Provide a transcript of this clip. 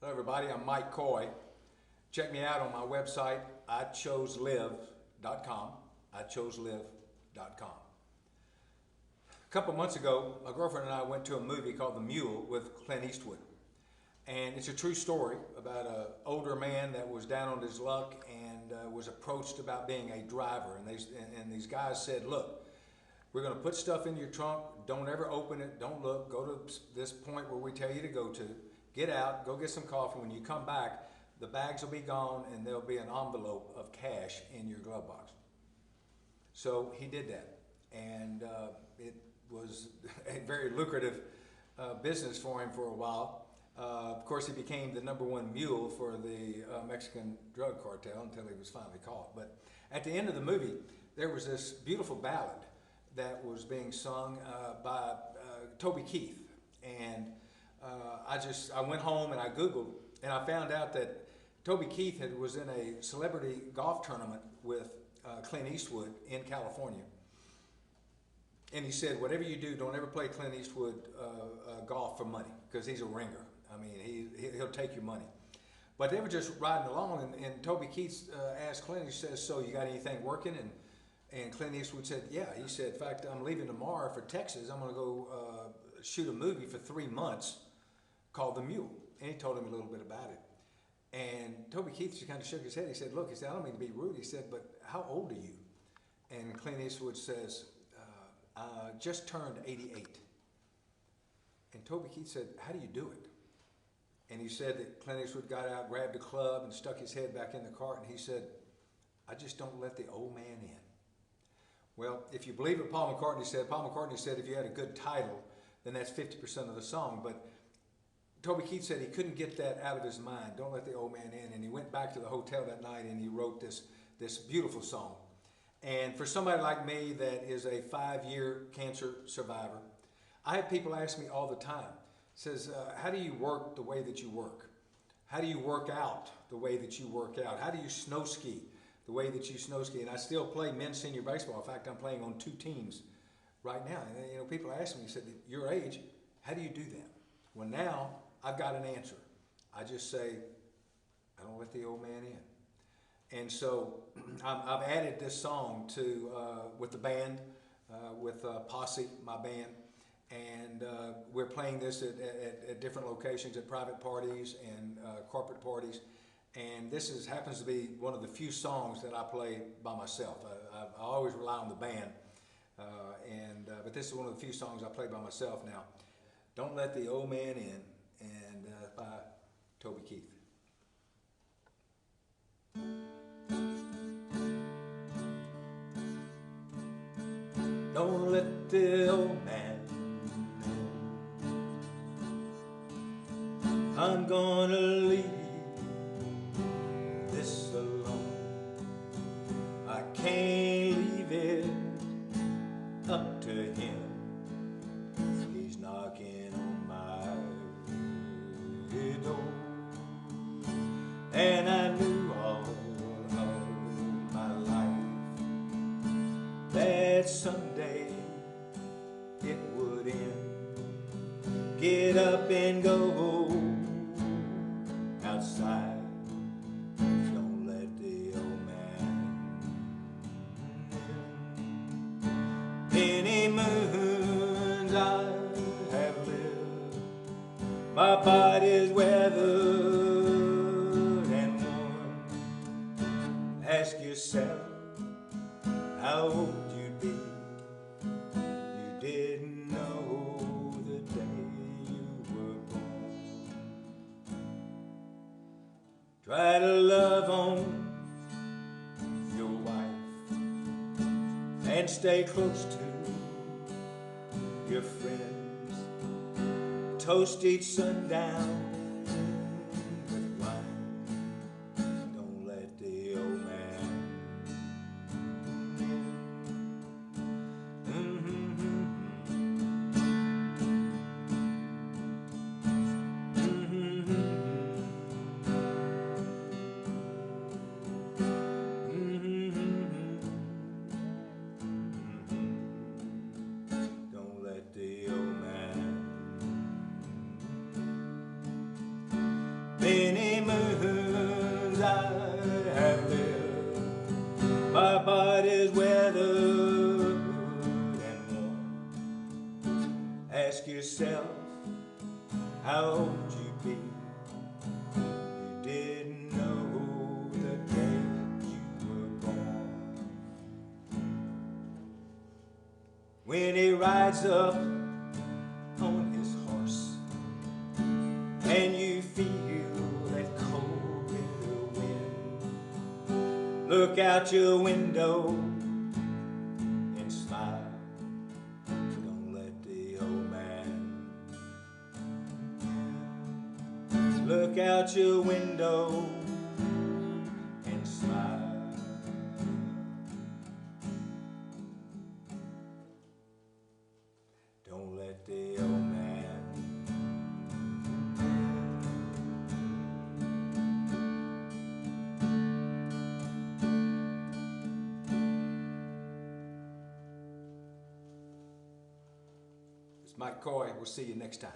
Hello everybody, I'm Mike Coy. Check me out on my website, ichoselive.com, ichoselive.com. A couple months ago, my girlfriend and I went to a movie called The Mule with Clint Eastwood. And it's a true story about an older man that was down on his luck and was approached about being a driver. And these guys said, look, we're going to put stuff in your trunk, don't ever open it, don't look, go to this point where we tell you to go to, get out, go get some coffee. When you come back, the bags will be gone and there'll be an envelope of cash in your glove box. So he did that, and it was a very lucrative business for him for a while. Of course, he became the #1 mule for the Mexican drug cartel until he was finally caught. But at the end of the movie, there was this beautiful ballad that was being sung by Toby Keith. And I went home and I Googled, and I found out that Toby Keith was in a celebrity golf tournament with Clint Eastwood in California. And he said, whatever you do, don't ever play Clint Eastwood golf for money, because he's a ringer. I mean, he'll take your money. But they were just riding along, and Toby Keith asked Clint, he says, so you got anything working? And Clint Eastwood said, yeah. He said, in fact, I'm leaving tomorrow for Texas. I'm going to go shoot a movie for 3 months called The Mule. And he told him a little bit about it. And Toby Keith just kind of shook his head. He said, look, he said, I don't mean to be rude. He said, but how old are you? And Clint Eastwood says, just turned 88. And Toby Keith said, how do you do it? And he said that Clint Eastwood got out, grabbed a club, and stuck his head back in the cart, and he said, I just don't let the old man in. Well, if you believe what Paul McCartney said if you had a good title, then that's 50% of the song. But Toby Keith said he couldn't get that out of his mind, don't let the old man in. And he went back to the hotel that night and he wrote this beautiful song. And for somebody like me that is a 5-year cancer survivor, I have people ask me all the time, says, how do you work the way that you work? How do you work out the way that you work out? How do you snow ski the way that you snow ski? And I still play men's senior baseball. In fact, I'm playing on 2 teams right now. And people ask me, said, at your age, how do you do that? Well, now I've got an answer. I just say, I don't let the old man in. And so I've added this song to with the band, with Posse, my band. And we're playing this at different locations, at private parties and corporate parties. And this happens to be one of the few songs that I play by myself. I always rely on the band, but this is one of the few songs I play by myself now. Don't Let the Old Man In, and by Toby Keith. Don't let the old man in. I'm gonna leave this alone. I can't leave it up to him. He's knocking on my door, and I knew all of my life that someday it would end. Get up and go outside. Don't let the old man in. Many moons I have lived, my body's weathered and worn. Ask yourself how old you'd be. You didn't know the day you were born. Try to love on your wife and stay close to your friends. Toast each sundown with wine. Don't let the old man Don't let the old man be. You didn't know the day you were born. When he rides up on his horse and you feel that cold bitter wind, look out your window and smile. Don't let the old man. Look out your window and smile. Don't let the old man. It's Mike Coy. We'll see you next time.